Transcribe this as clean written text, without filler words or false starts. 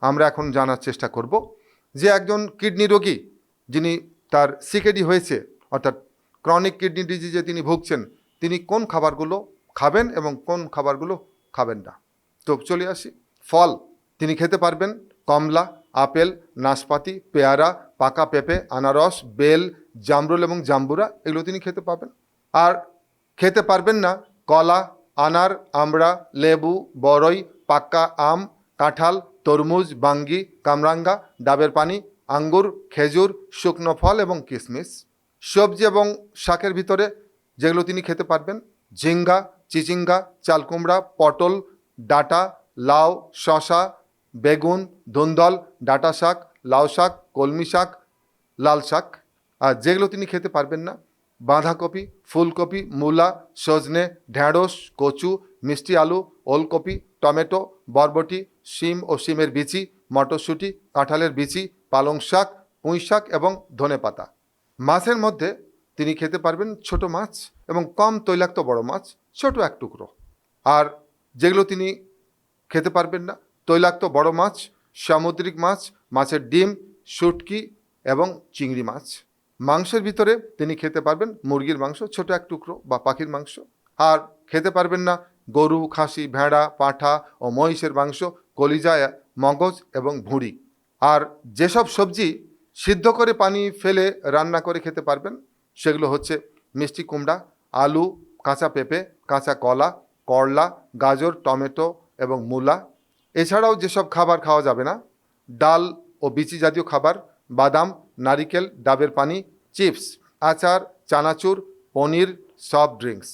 আমরা এখন জানার চেষ্টা করব যে একজন কিডনি রোগী যিনি তার সিকেডি হয়েছে অর্থাৎ ক্রনিক কিডনি ডিজিজে তিনি ভুগছেন, তিনি কোন খাবারগুলো খাবেন এবং কোন খাবারগুলো খাবেন না। তো চলে আসি। ফল তিনি খেতে পারবেন কমলা, আপেল, নাশপাতি, পেয়ারা, পাকা পেঁপে, আনারস, বেল, জামরুল এবং জাম্বুরা, এগুলো তিনি খেতে পাবেন। আর খেতে পারবেন না কলা, আনার, আমড়া, লেবু, বরই, পাক্কা আম, কাঁঠাল, তরমুজ, বাঙ্গি, কামরাঙ্গা, ডাবের পানি, আঙ্গুর, খেজুর, শুকনো ফল এবং কিশমিশ। সবজি এবং শাকের ভিতরে যেগুলো তিনি খেতে পারবেন ঝিঙ্গা, চিচিঙ্গা, চালকুমড়া, পটল, ডাঁটা, লাউ, শশা, বেগুন, ধুন্দল, ডাঁটা শাক, লাউ শাক, কলমি শাক, লাল শাক। আর যেগুলো তিনি খেতে পারবেন না বাঁধাকপি, ফুলকপি, মূলা, সজনে, ঢেঁড়স, কচু, মিষ্টি আলু, ওলকপি, টমেটো, বরবটি, শিম ও শিমের বিচি, মটরশুঁটি, কাঁঠালের বিচি, পালং শাক, পুঁই শাক এবং ধনেপাতা। মাছের মধ্যে তিনি খেতে পারবেন ছোট মাছ এবং কম তৈলাক্ত বড় মাছ, ছোট এক টুকরো। আর যেগুলো তিনি খেতে পারবেন না তৈলাক্ত বড় মাছ, সামুদ্রিক মাছ, মাছের ডিম, শুটকি এবং চিংড়ি মাছ। মাংসের ভিতরে তিনি খেতে পারবেন মুরগির মাংস, ছোট এক টুকরো বা পাখির মাংস। আর খেতে পারবেন না গরু, খাসি, ভেড়া, পাঁঠা ও মহিষের মাংস, কলিজা, মগজ এবং ভুঁড়ি। আর যেসব সবজি সিদ্ধ করে পানি ফেলে রান্না করে খেতে পারবেন সেগুলো হচ্ছে মিষ্টি কুমড়া, আলু, কাঁচা পেঁপে, কাঁচা কলা, করলা, গাজর, টমেটো এবং মূলা। এছাড়াও যেসব খাবার খাওয়া যাবে না ডাল ও বিচি জাতীয় খাবার, বাদাম, নারিকেল, ডাবের পানি, চিপস, আচার, চানাচুর, পনির, সফট ড্রিঙ্কস।